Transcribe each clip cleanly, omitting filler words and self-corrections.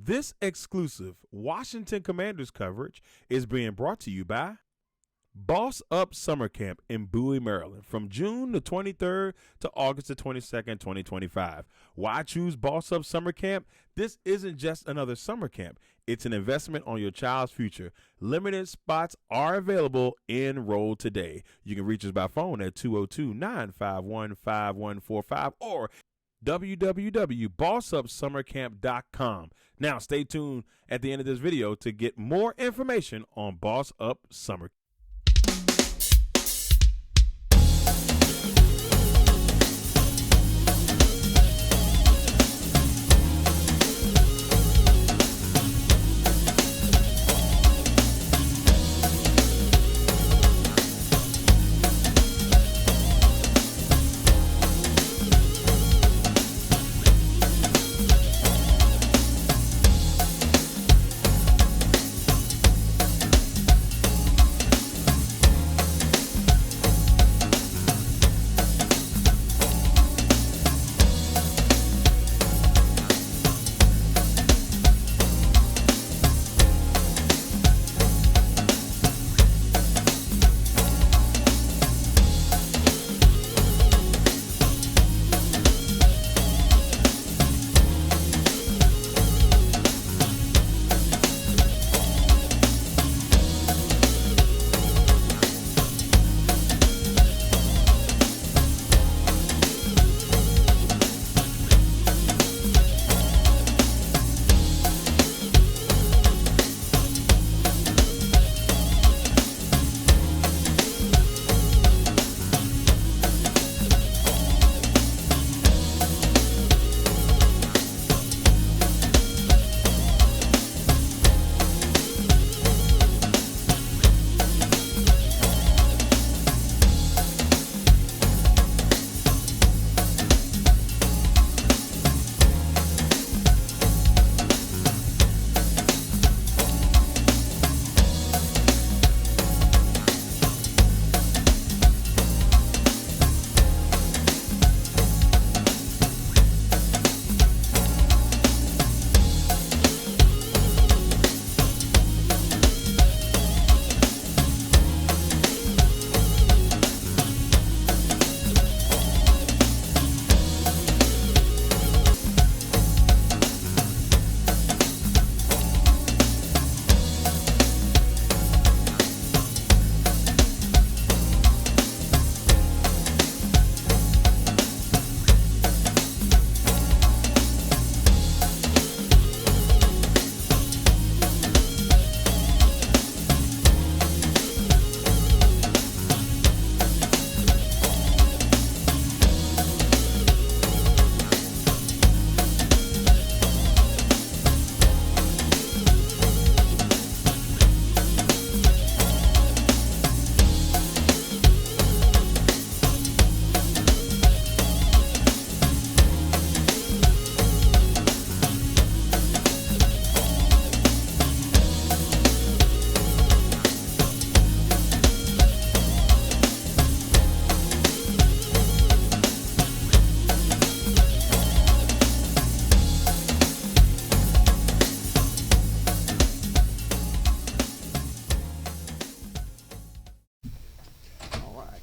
This exclusive Washington Commanders coverage is being brought to you by BossUp Summer Camp in Bowie, Maryland, from June the 23rd to August the 22nd, 2025. Why choose BossUp Summer Camp? This isn't just another summer camp. It's an investment on your child's future. Limited spots are available. Enroll today. You can reach us by phone at 202-951-5145 or www.bossupsummercamp.com. Now, stay tuned at the end of this video to get more information on BossUp Summer Camp.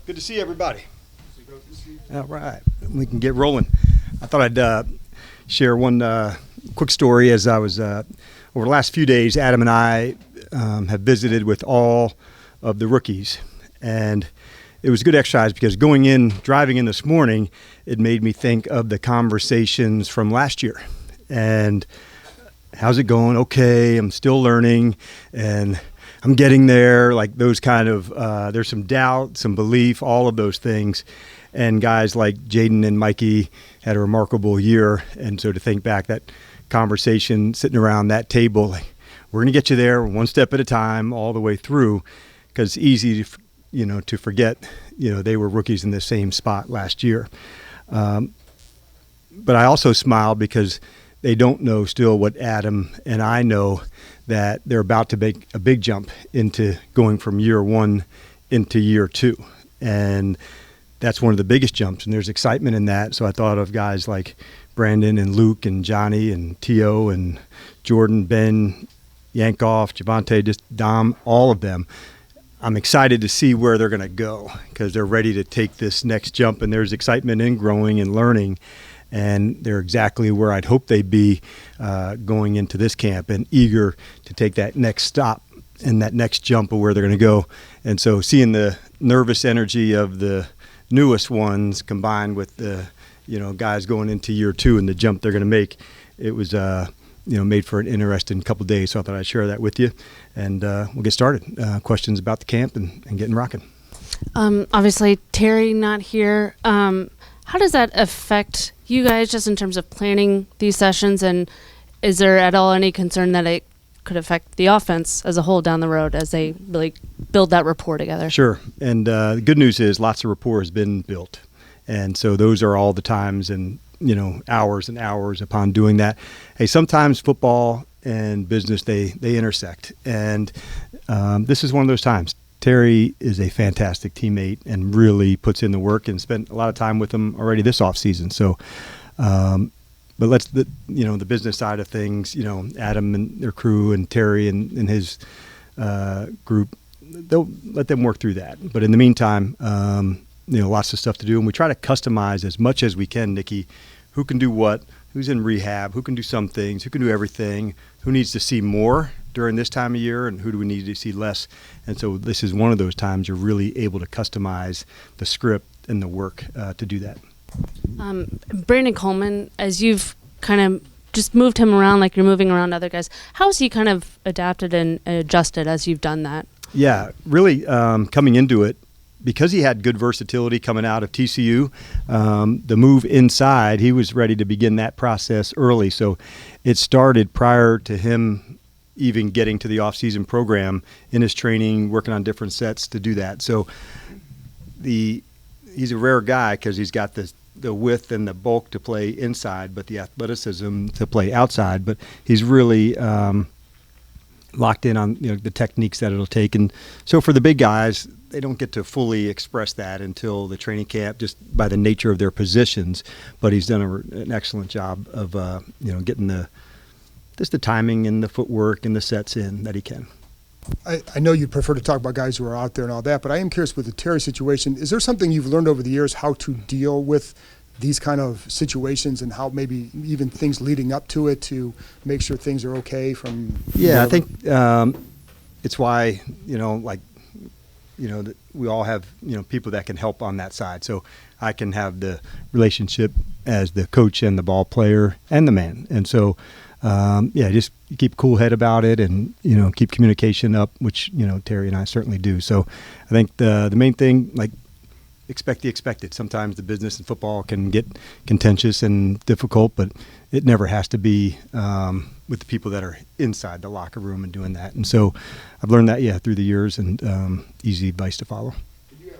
Good to see everybody. All right, we can get rolling. I thought I'd share one quick story. As I was over the last few days, Adam and I have visited with all of the rookies, and it was a good exercise because driving in this morning, it made me think of the conversations from last year. And how's it going? Okay, I'm still learning, and I'm getting there, like those kind of, there's some doubt, some belief, all of those things. And guys like Jaden and Mikey had a remarkable year. And so to think back, that conversation sitting around that table, like, we're going to get you there one step at a time all the way through, because it's easy to, to forget, they were rookies in the same spot last year. But I also smile because they don't know still what Adam and I know, that they're about to make a big jump into going from year one into year two. And that's one of the biggest jumps, and there's excitement in that. So I thought of guys like Brandon and Luke and Johnny and T.O. and Jordan, Ben, Yankoff, Javonte, just Dom, all of them. I'm excited to see where they're going to go because they're ready to take this next jump, and there's excitement in growing and learning, and they're exactly where I'd hope they'd be going into this camp and eager to take that next stop and that next jump of where they're going to go. And so seeing the nervous energy of the newest ones combined with the guys going into year 2 and the jump they're going to make, it was made for an interesting couple of days. So I thought I'd share that with you, and we'll get started. Questions about the camp and getting rocking. Obviously, Terry not here. How does that affect you guys just in terms of planning these sessions? And is there at all any concern that it could affect the offense as a whole down the road as they really build that rapport together? Sure. And the good news is lots of rapport has been built. And so those are all the times and hours and hours upon doing that. Hey, sometimes football and business, they intersect. And this is one of those times. Terry is a fantastic teammate and really puts in the work and spent a lot of time with him already this offseason. So, but let's, the business side of things, Adam and their crew and Terry and his group, they'll let them work through that. But in the meantime, lots of stuff to do. And we try to customize as much as we can, Nikki, who can do what, who's in rehab, who can do some things, who can do everything, who needs to see more during this time of year, and who do we need to see less. And so this is one of those times you're really able to customize the script and the work to do that. Brandon Coleman, as you've kind of just moved him around like you're moving around other guys, how has he kind of adapted and adjusted as you've done that? Yeah, really coming into it, because he had good versatility coming out of TCU, the move inside, he was ready to begin that process early. So it started prior to him even getting to the off-season program in his training, working on different sets to do that. So he's a rare guy because he's got the width and the bulk to play inside, but the athleticism to play outside. But he's really locked in on the techniques that it'll take. And so for the big guys, they don't get to fully express that until the training camp, just by the nature of their positions. But he's done an excellent job of getting the timing and the footwork and the sets in that he can. I know you'd prefer to talk about guys who are out there and all that, but I am curious with the Terry situation, is there something you've learned over the years how to deal with these kind of situations and how maybe even things leading up to it to make sure things are okay from whatever? I think it's why that we all have people that can help on that side. So I can have the relationship as the coach and the ball player and the man. And so just keep a cool head about it and keep communication up, which Terry and I certainly do. So I think the main thing, expect the expected. Sometimes the business and football can get contentious and difficult, but it never has to be with the people that are inside the locker room and doing that. And so I've learned that, through the years, and easy advice to follow.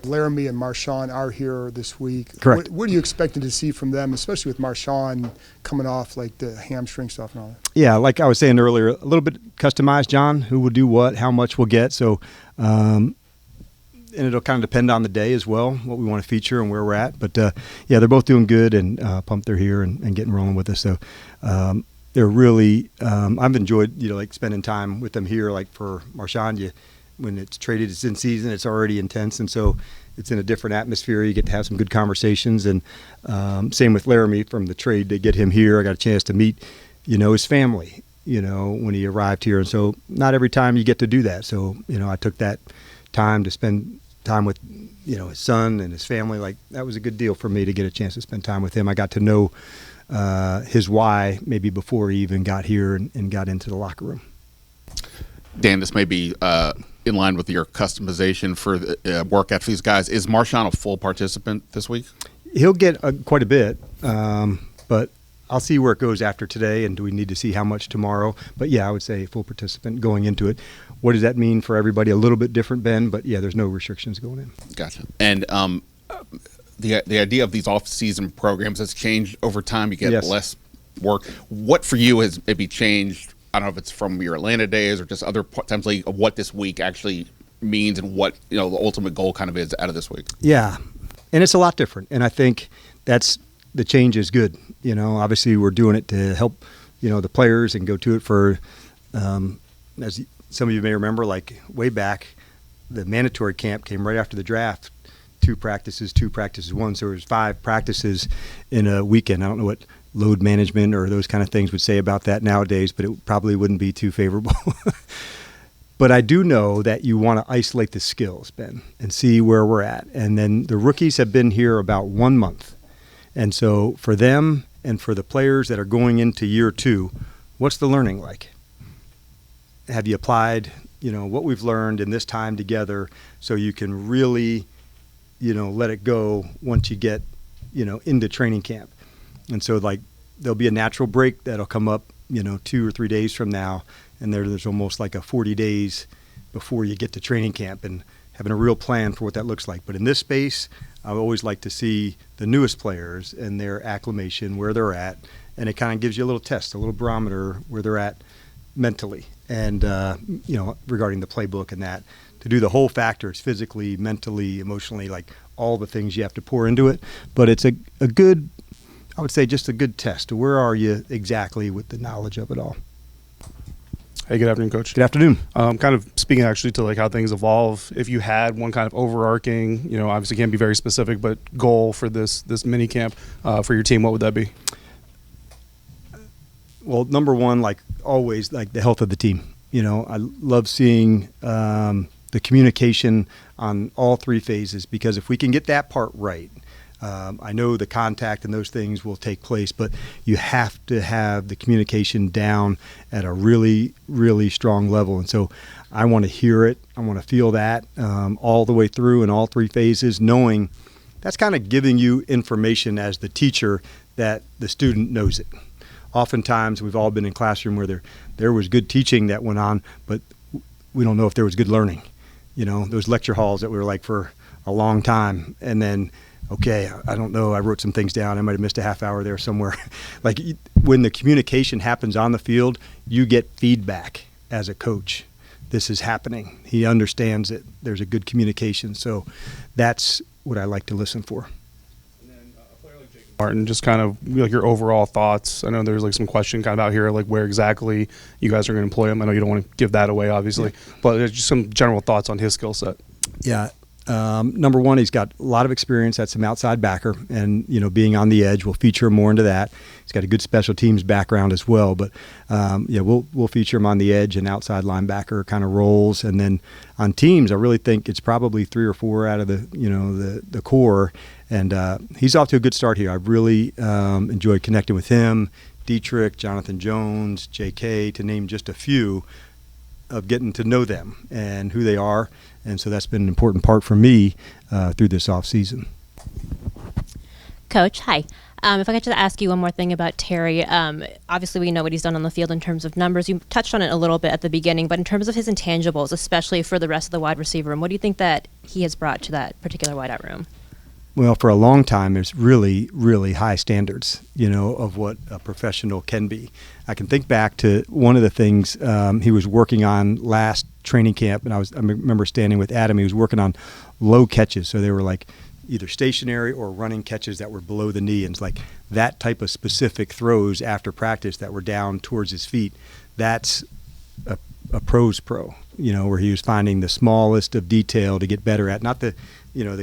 Laramie and Marshawn are here this week. Correct. What are you expecting to see from them, especially with Marshawn coming off the hamstring stuff and all that? Yeah, like I was saying earlier, a little bit customized, John, who will do what, how much we'll get. So, and it'll kind of depend on the day as well, what we want to feature and where we're at. But, they're both doing good and pumped they're here and getting rolling with us. So they're really I've enjoyed, spending time with them here. Like for Marshawn, when it's traded, it's in season, it's already intense. And so it's in a different atmosphere. You get to have some good conversations. And same with Laramie from the trade to get him here. I got a chance to meet, his family, when he arrived here. And so not every time you get to do that. So, I took that time to spend time with, his son and his family. That was a good deal for me to get a chance to spend time with him. I got to know his why maybe before he even got here and got into the locker room. Dan, this may be in line with your customization for the workout for these guys. Is Marshawn a full participant this week? He'll get quite a bit, but I'll see where it goes after today, and do we need to see how much tomorrow? But, I would say full participant going into it. What does that mean for everybody? A little bit different, Ben, but, there's no restrictions going in. Gotcha. And the idea of these off-season programs has changed over time. You get less work. What for you has maybe changed? I don't know if it's from your Atlanta days or just other potentially of what this week actually means and what the ultimate goal kind of is out of this week. Yeah, and it's a lot different. And I think that's the change is good. Obviously we're doing it to help, the players and go to it for, as some of you may remember, like way back, the mandatory camp came right after the draft. 2 practices, 1. So there was 5 practices in a weekend. I don't know what load management or those kind of things would say about that nowadays, but it probably wouldn't be too favorable. But I do know that you want to isolate the skills, Ben, and see where we're at. And then the rookies have been here about 1 month. And so for them and for the players that are going into year 2, what's the learning like? Have you applied, what we've learned in this time together so you can really, let it go once you get, into training camp? And so there'll be a natural break that'll come up, 2 or 3 days from now. And there's almost like a 40 days before you get to training camp and having a real plan for what that looks like. But in this space, I always like to see the newest players and their acclimation, where they're at. And it kind of gives you a little test, a little barometer where they're at mentally. And, regarding the playbook and that, to do the whole factors, physically, mentally, emotionally, like all the things you have to pour into it. But it's a good, I would say just a good test. Where are you exactly with the knowledge of it all? Hey, good afternoon, Coach. Good afternoon. Kind of speaking actually to how things evolve. If you had one kind of overarching, obviously can't be very specific, but goal for this mini camp for your team, what would that be? Well, number one, like always, the health of the team. I love seeing the communication on all 3 phases, because if we can get that part right, I know the contact and those things will take place, but you have to have the communication down at a really, really strong level. And so I want to hear it. I want to feel that all the way through in all 3 phases, knowing that's kind of giving you information as the teacher that the student knows it. Oftentimes we've all been in classroom where there was good teaching that went on, but we don't know if there was good learning. Those lecture halls that we were like for a long time, and then okay, I don't know, I wrote some things down, I might have missed a half hour there somewhere. When the communication happens on the field, you get feedback as a coach. This is happening. He understands it. There's a good communication. So that's what I like to listen for. And then a player like Jacob Martin, just kind of your overall thoughts. I know there's some question kind of out here, where exactly you guys are going to employ him. I know you don't want to give that away, obviously, but just some general thoughts on his skill set. Yeah. Number one, he's got a lot of experience at some outside backer, and being on the edge, we'll feature him more into that. He's got a good special teams background as well, but we'll feature him on the edge and outside linebacker kind of roles. And then on teams, I really think it's probably 3 or 4 out of the core, and he's off to a good start here. I've really enjoyed connecting with him, Dietrich, Jonathan Jones, J.K., to name just a few, of getting to know them and who they are. And so that's been an important part for me through this off season. Coach, hi. If I could just ask you one more thing about Terry. Obviously, we know what he's done on the field in terms of numbers. You touched on it a little bit at the beginning, but in terms of his intangibles, especially for the rest of the wide receiver room, what do you think that he has brought to that particular wideout room? Well, for a long time, there's really, really high standards, of what a professional can be. I can think back to one of the things he was working on last training camp, and I remember standing with Adam. He was working on low catches, so they were like either stationary or running catches that were below the knee, and it's like that type of specific throws after practice that were down towards his feet. That's a pro's pro, where he was finding the smallest of detail to get better at, not the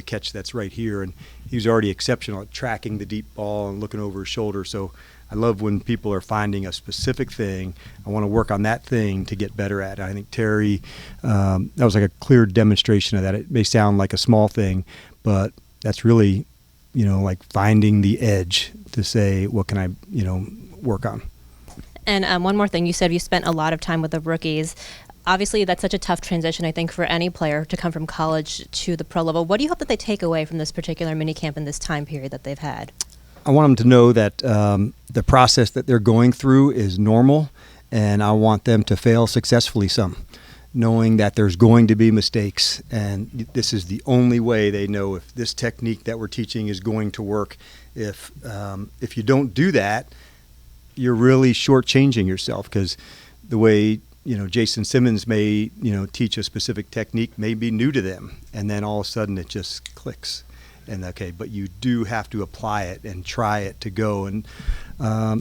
catch that's right here. And he was already exceptional at tracking the deep ball and looking over his shoulder. So I love when people are finding a specific thing. I want to work on that thing to get better at it. I think Terry, that was like a clear demonstration of that. It may sound like a small thing, but that's really, like finding the edge to say, what can I, work on? And one more thing, you said you spent a lot of time with the rookies. Obviously, that's such a tough transition, I think, for any player to come from college to the pro level. What do you hope that they take away from this particular minicamp in this time period that they've had? I want them to know that the process that they're going through is normal, and I want them to fail successfully some, knowing that there's going to be mistakes, and this is the only way they know if this technique that we're teaching is going to work. If you don't do that, you're really shortchanging yourself, because the way Jason Simmons may teach a specific technique may be new to them, and then all of a sudden it just clicks. And okay, but you do have to apply it and try it to go. And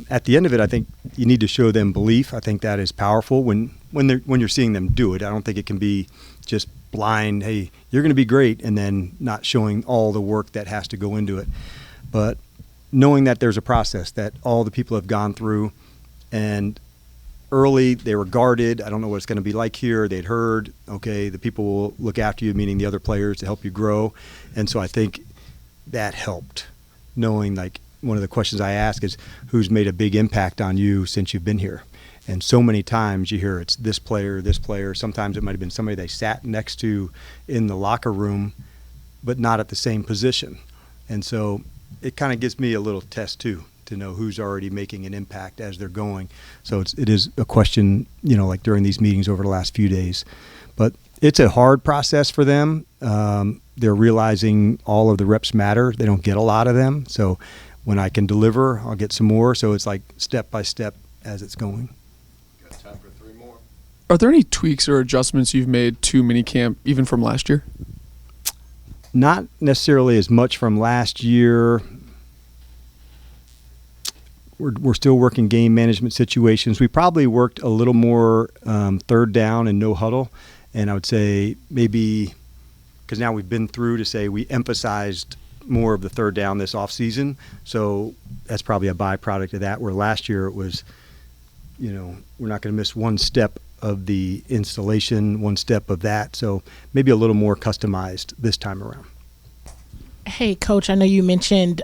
at the end of it, I think you need to show them belief. I think that is powerful when you're seeing them do it. I don't think it can be just blind, hey, you're going to be great, and then not showing all the work that has to go into it. But knowing that there's a process that all the people have gone through, and early they were guarded. I don't know what it's going to be like here. They'd heard, okay, the people will look after you, meaning the other players, to help you grow. And so I think that helped, knowing, like, one of the questions I ask is, who's made a big impact on you since you've been here? And so many times you hear it's this player, this player. Sometimes it might have been somebody they sat next to in the locker room, but not at the same position. And so it kind of gives me a little test too, to know who's already making an impact as they're going. So it is a question, like during these meetings over the last few days. But it's a hard process for them. They're realizing all of the reps matter. They don't get a lot of them. So when I can deliver, I'll get some more. So it's like step by step as it's going. Got time for 3 more. Are there any tweaks or adjustments you've made to Minicamp, even from last year? Not necessarily as much from last year. We're still working game management situations. We probably worked a little more third down and no huddle. And I would say maybe, because now we've been through, to say we emphasized more of the third down this offseason. So that's probably a byproduct of that, where last year it was, we're not going to miss one step of the installation, one step of that. So maybe a little more customized this time around. Hey, Coach, I know you mentioned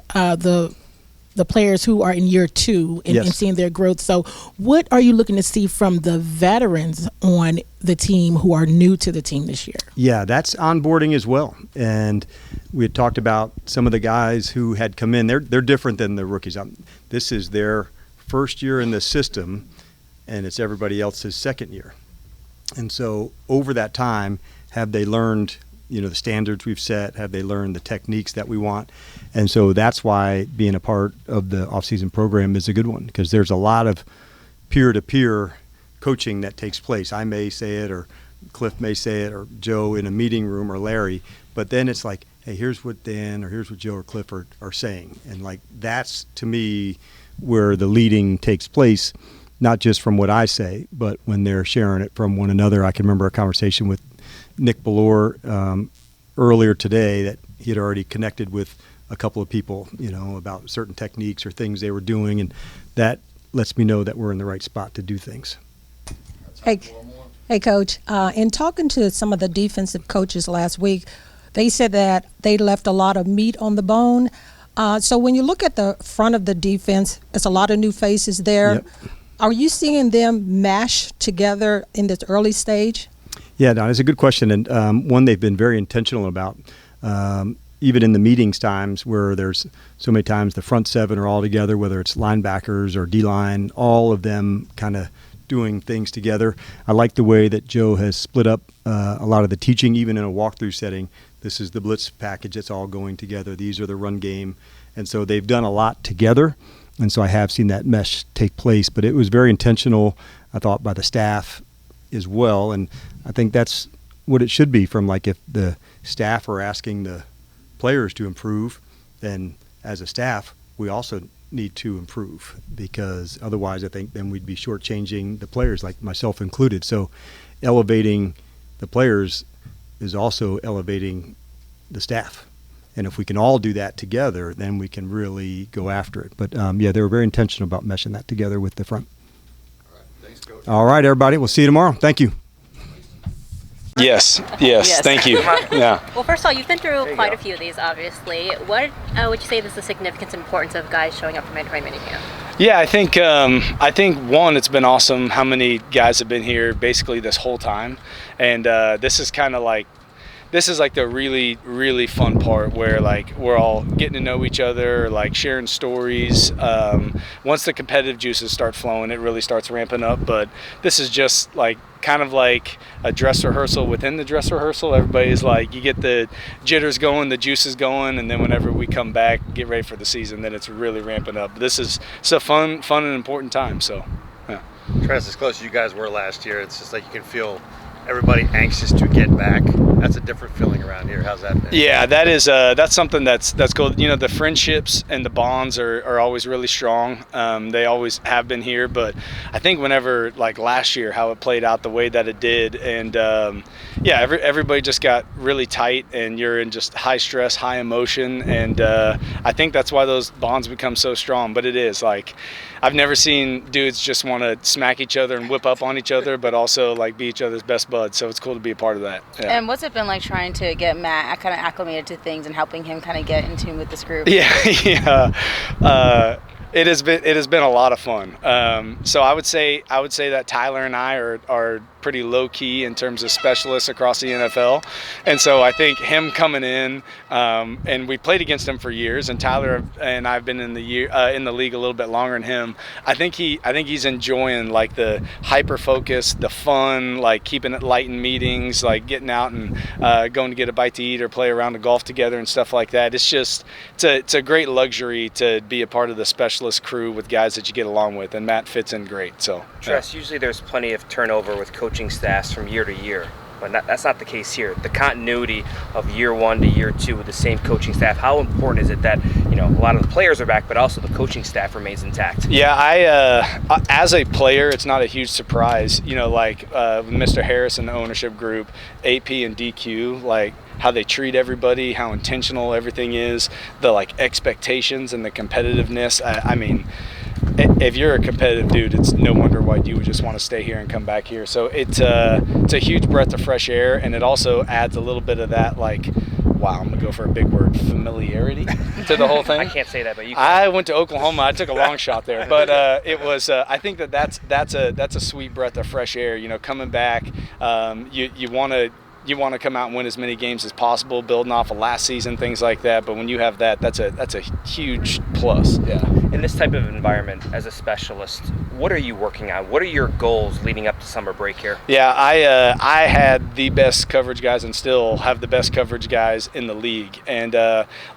the players who are in year 2 and, Yes. and seeing their growth. So what are you looking to see from the veterans on the team who are new to the team this year? Yeah, that's onboarding as well. And we had talked about some of the guys who had come in. They're different than the rookies. This is their first year in the system, and it's everybody else's second year. And so over that time, have they learned the standards we've set? Have they learned the techniques that we want? And so that's why being a part of the off-season program is a good one, because there's a lot of peer-to-peer coaching that takes place. I may say it, or Cliff may say it, or Joe in a meeting room, or Larry, but then it's like, hey, here's what Dan or here's what Joe or Cliff are saying. And like, that's to me where the leading takes place, not just from what I say, but when they're sharing it from one another. I can remember a conversation with Nick Ballore earlier today that he had already connected with a couple of people, about certain techniques or things they were doing, and that lets me know that we're in the right spot to do things. Hey, Coach, in talking to some of the defensive coaches last week, they said that they left a lot of meat on the bone. So when you look at the front of the defense, there's a lot of new faces there. Yep. Are you seeing them mash together in this early stage? Yeah, no, it's a good question, and one they've been very intentional about. Even in the meetings times where there's so many times the front 7 are all together, whether it's linebackers or D-line, all of them kind of doing things together. I like the way that Joe has split up a lot of the teaching, even in a walkthrough setting. This is the blitz package that's all going together. These are the run game. And so they've done a lot together. And so I have seen that mesh take place. But it was very intentional, I thought, by the staff as well. And I think that's what it should be, from like, if the staff are asking the players to improve, then as a staff, we also need to improve, because otherwise I think then we'd be shortchanging the players, like myself included. So elevating the players is also elevating the staff. And if we can all do that together, then we can really go after it. But they were very intentional about meshing that together with the front. All right. Thanks, Coach. All right, everybody. We'll see you tomorrow. Thank you. Yes, thank you. Yeah. Well, first of all, you've been through quite a few of these, obviously. What would you say is the significance and importance of guys showing up for mandatory minicamp? Yeah, I think one, it's been awesome how many guys have been here basically this whole time, and this is like the really, really fun part, where like we're all getting to know each other, like sharing stories. Once the competitive juices start flowing, it really starts ramping up. But this is just like kind of like a dress rehearsal within the dress rehearsal. Everybody's like, you get the jitters going, the juices going, and then whenever we come back, get ready for the season, then it's really ramping up. It's a fun and important time. So, yeah. Tress, as close as you guys were last year, it's just like you can feel everybody anxious to get back. That's a different feeling around here. How's that been? Yeah, that is that's something that's cool. You know, the friendships and the bonds are always really strong. They always have been here, but I think whenever, like last year, how it played out the way that it did, and everybody just got really tight, and you're in just high stress, high emotion, and I think that's why those bonds become so strong. But it is like, I've never seen dudes just want to smack each other and whip up on each other, but also like be each other's best buds. So it's cool to be a part of that. Yeah. And what's it been like trying to get Matt kind of acclimated to things and helping him kind of get in tune with this group? Yeah. It has been a lot of fun. So I would say that Tyler and I are pretty low key in terms of specialists across the NFL, and so I think him coming in, and we played against him for years, and Tyler and I've been in the league a little bit longer than him. I think he's enjoying like the hyper focus, the fun, like keeping it light in meetings, like getting out and going to get a bite to eat or play around the golf together and stuff like that. It's a great luxury to be a part of the specialist crew with guys that you get along with, and Matt fits in great. So Tress, usually there's plenty of turnover with coaching staffs from year to year, but that's not the case here. The continuity of year 1 to year 2 with the same coaching staff, how important is it that, you know, a lot of the players are back, but also the coaching staff remains intact? Yeah, I as a player, it's not a huge surprise. You know, like Mr. Harris and the ownership group, AP and DQ, like how they treat everybody, how intentional everything is, the like expectations and the competitiveness. I mean, if you're a competitive dude, it's no wonder why you would just want to stay here and come back here. So it's a huge breath of fresh air, and it also adds a little bit of that, like, wow, I'm gonna go for a big word, familiarity to the whole thing. I can't say that, but you can. I went to Oklahoma. I took a long shot there, but it was. I think that's a sweet breath of fresh air. You know, coming back, you want to come out and win as many games as possible, building off of last season, things like that. But when you have that, that's a huge plus. Yeah. In this type of environment, as a specialist, what are you working on? What are your goals leading up to summer break here? Yeah, I had the best coverage guys and still have the best coverage guys in the league. And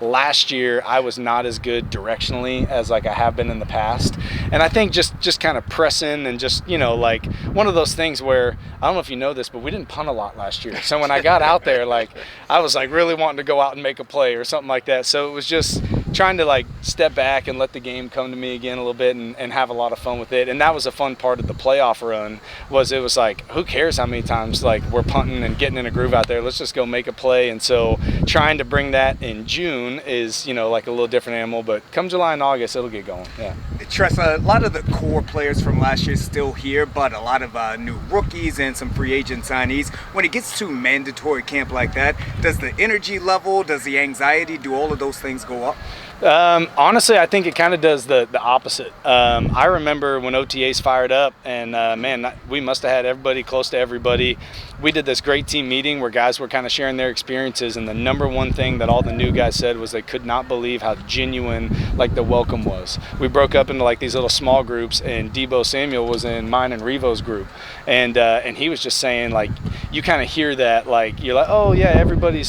last year I was not as good directionally as like I have been in the past. And I think just kind of pressing and just, you know, like one of those things where, I don't know if you know this, but we didn't punt a lot last year. So when I got out there, like I was like really wanting to go out and make a play or something like that. So it was just trying to like step back and let the game come to me again a little bit and have a lot of fun with it. And that was a fun part of the playoff run, was it was like, who cares how many times like we're punting and getting in a groove out there, let's just go make a play. And so trying to bring that in June is, you know, like a little different animal, but come July and August it'll get going. Yeah. Tress, a lot of the core players from last year is still here, but a lot of new rookies and some free agent signees. When it gets to mandatory camp like that, does the energy level, does the anxiety, do all of those things go up? Honestly, I think it kind of does the opposite. I remember when OTAs fired up, and man, we must have had everybody close to everybody. We did this great team meeting where guys were kind of sharing their experiences, and the number one thing that all the new guys said was they could not believe how genuine like the welcome was. We broke up into like these little small groups, and Debo Samuel was in mine and Revo's group, and he was just saying like, you kind of hear that, like you're like, oh yeah, everybody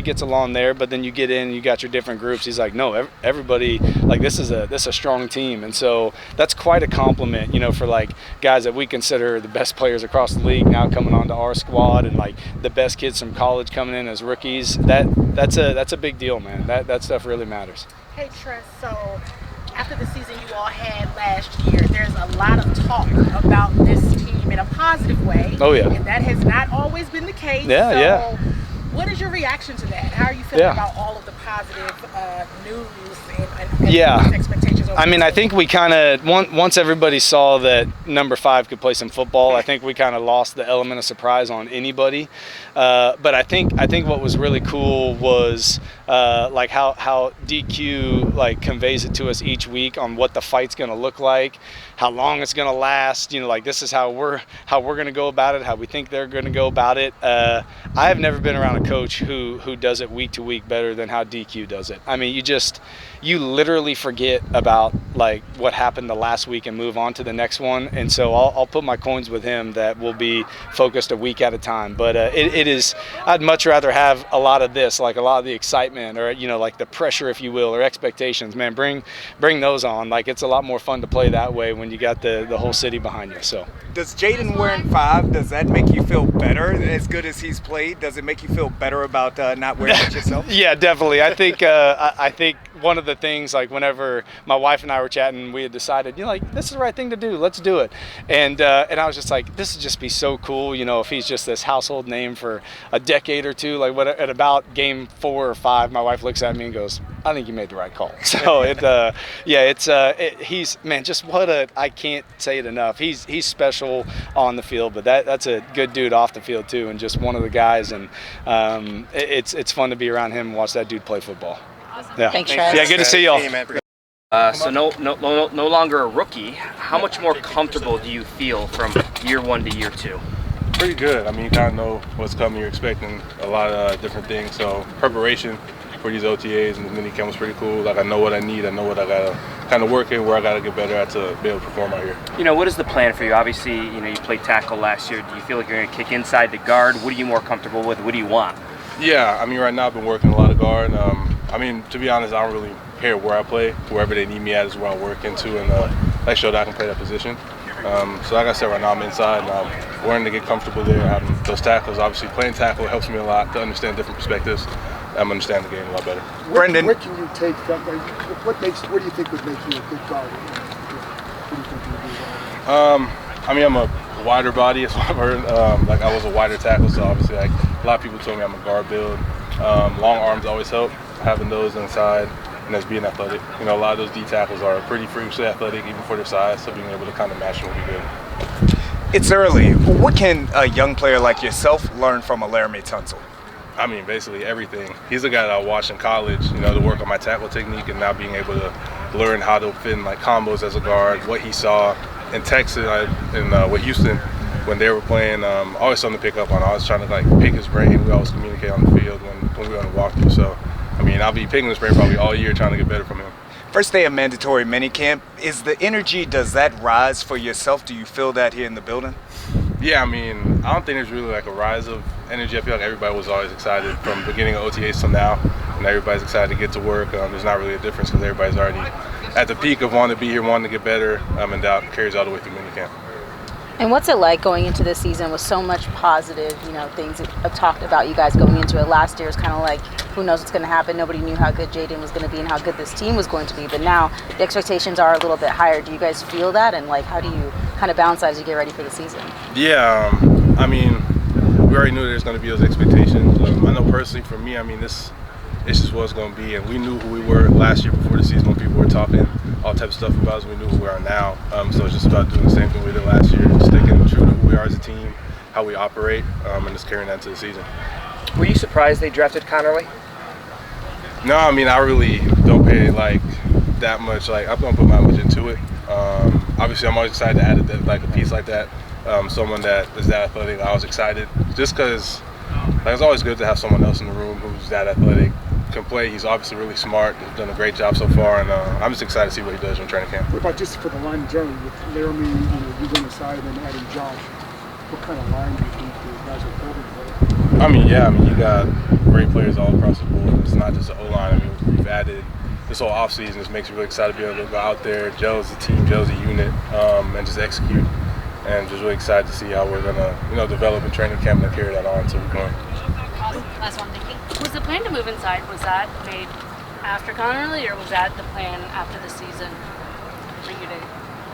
gets along there, but then you get in and you got your different groups. He's like, no, everybody, like this is a strong team. And so that's quite a compliment, you know, for like guys that we consider the best players across the league now coming onto our squad, and like the best kids from college coming in as rookies. That's a big deal, man. That stuff really matters. Hey Tress, so after the season you all had last year, there's a lot of talk about this team in a positive way. Oh yeah. And that has not always been the case. Yeah, so yeah. What is your reaction to that? How are you feeling about all of the positive news and yeah. expectations? I mean, I think we kind of, once everybody saw that number 5 could play some football, I think we kind of lost the element of surprise on anybody. But I think what was really cool was like how DQ like conveys it to us each week on what the fight's going to look like, how long it's going to last. You know, like this is how we're going to go about it, how we think they're going to go about it. I have never been around a coach who does it week to week better than how DQ does it. I mean, you literally forget about like what happened the last week and move on to the next one. And so I'll put my coins with him that we'll be focused a week at a time. But it is, I'd much rather have a lot of this, like a lot of the excitement or, you know, like the pressure, if you will, or expectations. Man, bring those on. Like, it's a lot more fun to play that way when you got the whole city behind you. So does Jaden wearing 5, does that make you feel better as good as he's played? Does it make you feel better about not wearing it yourself? Yeah, definitely. I think I think one of the things, like whenever my wife and I were chatting, we had decided, you know, like, this is the right thing to do. Let's do it. And I was just like, this would just be so cool, you know, if he's just this household name for a decade or two. Like, at about game 4 or 5, my wife looks at me and goes, I think you made the right call. So he's, man, just I can't say it enough. He's special on the field, but that's a good dude off the field too, and just one of the guys. And it's fun to be around him and watch that dude play football. Yeah. Thanks, Tress. Yeah, good to see y'all. So no longer a rookie. How much more comfortable do you feel from year 1 to year 2? Pretty good. I mean, you kind of know what's coming. You're expecting a lot of different things. So preparation for these OTAs and the minicamp was pretty cool. Like, I know what I need. I know what I got to kind of work in, where I got to get better at to be able to perform out here. You know, what is the plan for you? Obviously, you know, you played tackle last year. Do you feel like you're going to kick inside the guard? What are you more comfortable with? What do you want? Yeah, I mean, right now I've been working a lot of guard. I mean, to be honest, I don't really care where I play. Wherever they need me at is where I work into, and make sure that I can play that position. So like I said, right now I'm inside, and I'm learning to get comfortable there, having those tackles. Obviously, playing tackle helps me a lot to understand different perspectives. I'm understanding the game a lot better. Brendan, what can you take from? What do you think would make you a good guard? What do you think you would do? I mean, I'm a wider body, as I've heard. Like, I was a wider tackle, so obviously, like, a lot of people told me I'm a guard build. Long arms always help, having those inside, and that's being athletic. You know, a lot of those D tackles are pretty freakishly athletic, even for their size, so being able to kind of match them would be good. It's early. What can a young player like yourself learn from a Laramie Tunsil? I mean, basically everything. He's a guy that I watched in college, you know, to work on my tackle technique, and now being able to learn how to fit in like combos as a guard, what he saw in Texas and with Houston when they were playing. Always something to pick up on. I was trying to like pick his brain. We always communicate on the field when we were on the walkthrough. So, I mean, I'll be picking his brain probably all year, trying to get better from him. First day of mandatory minicamp, is the energy, does that rise for yourself? Do you feel that here in the building? Yeah, I mean, I don't think there's really like a rise of energy. I feel like everybody was always excited from the beginning of OTAs till now, and everybody's excited to get to work. There's not really a difference because everybody's already at the peak of wanting to be here, wanting to get better, and that carries all the way through minicamp. And what's it like going into this season with so much positive, you know, things talked about you guys going into it? Last year is kind of like, who knows what's going to happen? Nobody knew how good Jaden was going to be and how good this team was going to be. But now the expectations are a little bit higher. Do you guys feel that? And like, how do you kind of balance that as you get ready for the season? Yeah, I mean, we already knew there's going to be those expectations. I know personally for me, I mean, this just what it's going to be. And we knew who we were last year before the season when people were talking all types of stuff about us. We knew who we are now. So it's just about doing the same thing we did last year, sticking true to who we are as a team, how we operate, and just carrying that into the season. Were you surprised they drafted Connerly? No, I mean, I really don't pay like that much. Like, I don't put that much into it. Obviously, I'm always excited to add like a piece like that. Someone that is that athletic, I was excited just because like, it's always good to have someone else in the room who's that athletic, can play. He's obviously really smart. He's done a great job so far, and I'm just excited to see what he does in training camp. What about just for the line in general, with Laramie, you going aside and then adding Josh? What kind of line do you think the guys are building? I mean, yeah, you got great players all across the board. It's not just an O-line. I mean, we've added this whole offseason. Just makes me really excited to be able to go out there, gel as a team, gel as a unit, and just execute. And just really excited to see how we're gonna, develop in training camp and carry that on until we're going. Last one, thinking. Was the plan to move inside, was that made after Connerly, or was that the plan after the season for you to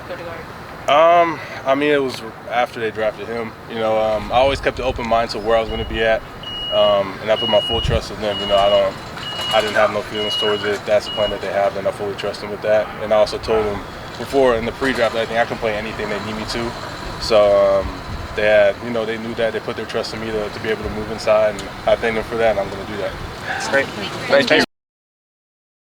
go to guard? I mean, it was after they drafted him. I always kept an open mind to where I was going to be at, and I put my full trust in them. I didn't have no feelings towards it. That's the plan that they have, and I fully trust them with that. And I also told them before in the pre-draft, I think I can play anything they need me to. So they had, they knew that. They put their trust in me to be able to move inside, and I thank them for that, and I'm going to do that. That's great. Thank you.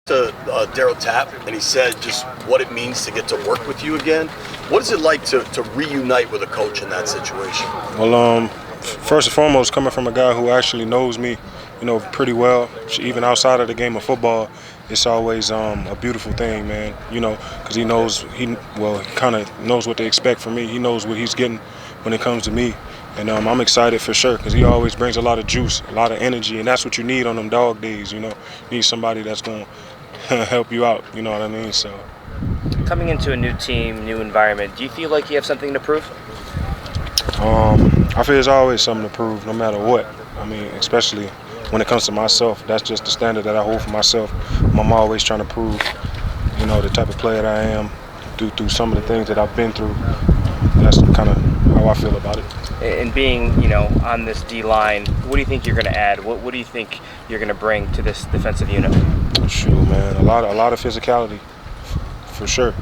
To Daryl Tapp, and he said just what it means to get to work with you again. What is it like to reunite with a coach in that situation? Well, first and foremost, coming from a guy who actually knows me, pretty well, even outside of the game of football, it's always a beautiful thing, man. You know, because he kind of knows what to expect from me. He knows what he's getting when it comes to me. And I'm excited for sure because he always brings a lot of juice, a lot of energy, and that's what you need on them dog days, you know. You need somebody that's going to help you out, you know what I mean? So, coming into a new team, new environment, do you feel like you have something to prove? I feel there's always something to prove no matter what. I mean, especially when it comes to myself. That's just the standard that I hold for myself. I'm always trying to prove, you know, the type of player that I am through some of the things that I've been through. That's kind of how I feel about it. And being, you know, on this D-line, what do you think you're going to add? What do you think you're going to bring to this defensive unit? Shoot, man, a lot of physicality, for sure.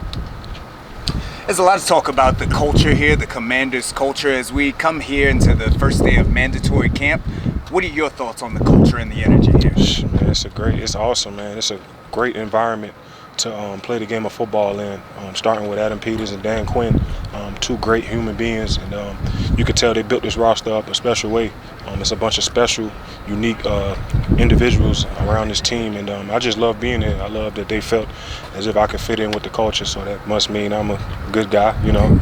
There's a lot of talk about the culture here, the Commanders' culture, as we come here into the first day of mandatory camp. What are your thoughts on the culture and the energy here? Man, it's awesome, man. It's a great environment to play the game of football in, starting with Adam Peters and Dan Quinn, two great human beings, and you could tell they built this roster up a special way. It's a bunch of special, unique individuals around this team, and I just love being here. I love that they felt as if I could fit in with the culture, so that must mean I'm a good guy, you know.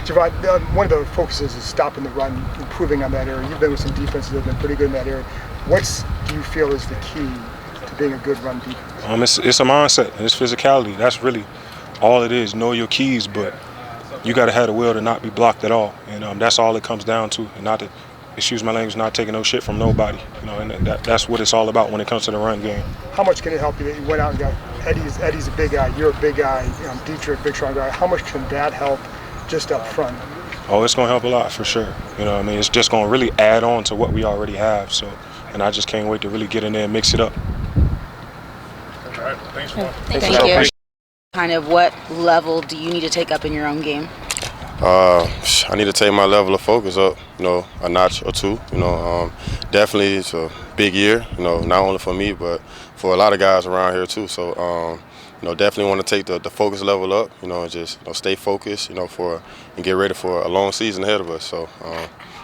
Javon, one of the focuses is stopping the run, improving on that area. You've been with some defenses that have been pretty good in that area. What do you feel is the key to being a good run defense? It's a mindset and it's physicality. That's really all it is. Know your keys, but you got to have the will to not be blocked at all, and that's all it comes down to. And not to, excuse my language, not taking no shit from nobody. You know, and that's what it's all about when it comes to the run game. How much can it help you that you went out and got Eddie's a big guy, you're a big guy, Dietrich, big strong guy. How much can that help just up front? Oh, it's gonna help a lot for sure. You know what I mean? It's just gonna really add on to what we already have. So, and I just can't wait to really get in there and mix it up. All right, thank you. Kind of what level do you need to take up in your own game? I need to take my level of focus up, you know, a notch or two. You know, definitely it's a big year, you know, not only for me, but for a lot of guys around here too. So, you know, definitely want to take the focus level up, you know, and just stay focused, you know, and get ready for a long season ahead of us. So,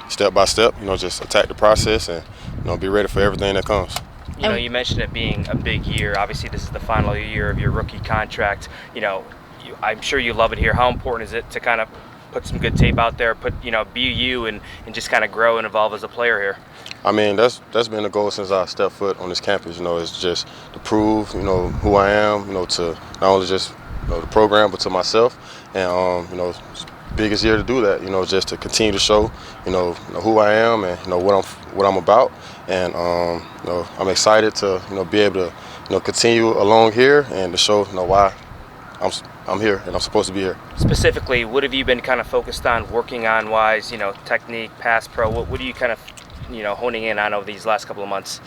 step by step, you know, just attack the process and, you know, be ready for everything that comes. You know, you mentioned it being a big year. Obviously, this is the final year of your rookie contract. You know, I'm sure you love it here. How important is it to kind of put some good tape out there, be you and just kind of grow and evolve as a player here? I mean, that's been the goal since I stepped foot on this campus. You know, it's just to prove, you know, who I am, you know, to not only just, you know, the program, but to myself. And, you know, biggest year to do that, you know, just to continue to show, you know who I am and, you know, what I'm about. And, you know, I'm excited to, you know, be able to, you know, continue along here and to show, you know, why I'm here and I'm supposed to be here. Specifically, what have you been kind of focused on working on wise, you know, technique, pass pro? What are you kind of, you know, honing in on over these last couple of months?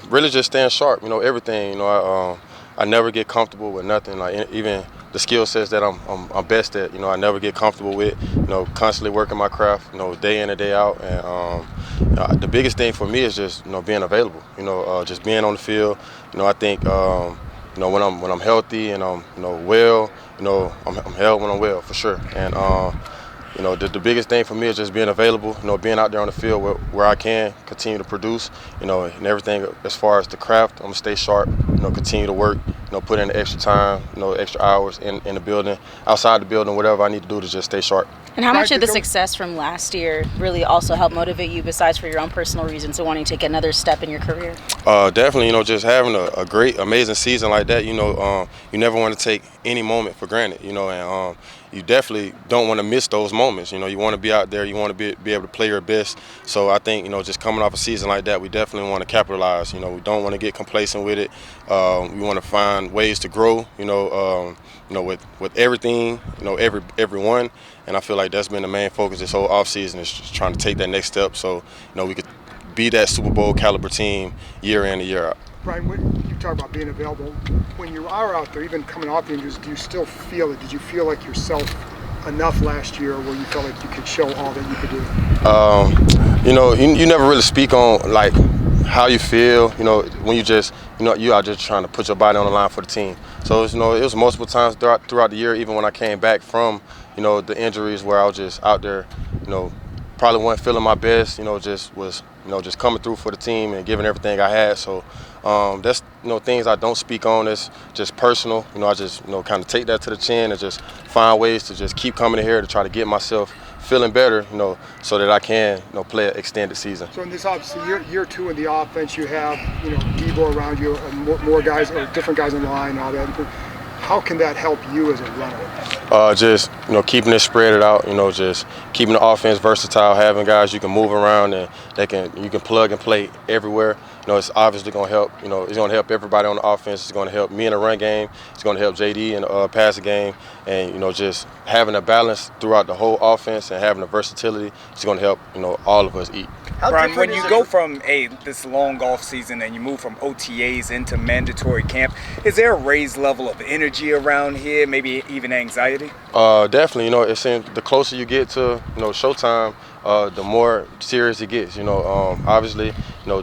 Really just staying sharp, you know, everything. You know, I never get comfortable with nothing. Like even the skill sets that I'm best at, you know, I never get comfortable with. You know, constantly working my craft, you know, day in and day out. And the biggest thing for me is just, you know, being available. You know, just being on the field. You know, I think you know, when I'm healthy and I'm, you know, well, you know, I'm held when I'm well for sure. And you know, the biggest thing for me is just being available, you know, being out there on the field where I can continue to produce, you know, and everything as far as the craft. I'm gonna stay sharp, you know, continue to work, you know, put in the extra time, you know, extra hours in the building, outside the building, whatever I need to do to just stay sharp. And how much did the success from last year really also help motivate you, besides for your own personal reasons, to wanting to take another step in your career? Definitely, you know, just having a great, amazing season like that, you know, you never want to take any moment for granted, you know, and you definitely don't want to miss those moments. You know, you want to be out there, you want to be able to play your best. So I think, you know, just coming off a season like that, we definitely want to capitalize. You know, we don't want to get complacent with it. We want to find ways to grow, you know, with everything, you know, everyone. And I feel like that's been the main focus this whole offseason, is just trying to take that next step so, you know, we could be that Super Bowl caliber team year in and year out. Brian, when you talk about being available, when you are out there, even coming off the injuries, do you still feel it? Did you feel like yourself enough last year where you felt like you could show all that you could do? You know, you never really speak on, like, how you feel, you know, when you just, you know, you are just trying to put your body on the line for the team. So, you know, it was multiple times throughout the year, even when I came back from, you know, the injuries, where I was just out there, you know, probably wasn't feeling my best, you know, just was just coming through for the team and giving everything I had. So that's things I don't speak on. It's just personal. I just kind of take that to the chin and just find ways to just keep coming in here to try to get myself feeling better, so that I can, play an extended season. So in this obviously year 2 in the offense, you have Debo around you, more guys or different guys on the line and all that. How can that help you as a runner? Just keeping it spread out. Just keeping the offense versatile, having guys you can move around and you can plug and play everywhere. It's obviously going to help. It's going to help everybody on the offense. It's going to help me in the run game. It's going to help JD in the passing game. And just having a balance throughout the whole offense and having the versatility is going to help all of us eat. Brian, when you go from this long off season and you move from OTAs into mandatory camp, is there a raised level of energy around here? Maybe even anxiety? Definitely. It's the closer you get to showtime, the more serious it gets. Obviously,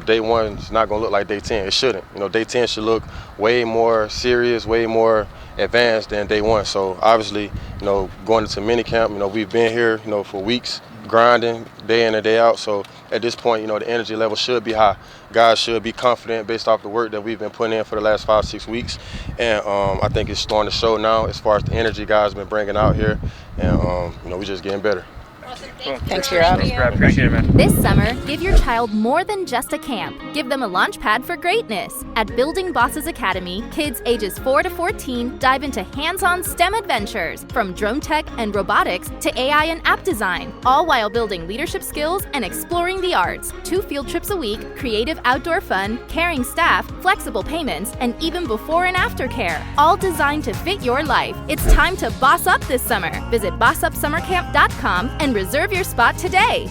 day 1 is not going to look like day 10. It shouldn't. Day 10 should look way more serious, way more advanced than day 1. So obviously, going into minicamp, we've been here, for weeks, grinding day in and day out. So at this point, the energy level should be high. Guys should be confident based off the work that we've been putting in for the last 5-6 weeks. And I think it's starting to show now as far as the energy guys have been bringing out here. And, we're just getting better. Thanks for your help. Appreciate it, man. This summer, give your child more than just a camp. Give them a launch pad for greatness. At Building Bosses Academy, kids ages 4 to 14 dive into hands-on STEM adventures, from drone tech and robotics to AI and app design, all while building leadership skills and exploring the arts. 2 field trips a week, creative outdoor fun, caring staff, flexible payments, and even before and after care, all designed to fit your life. It's time to boss up this summer. Visit bossupsummercamp.com and reserve your spot today.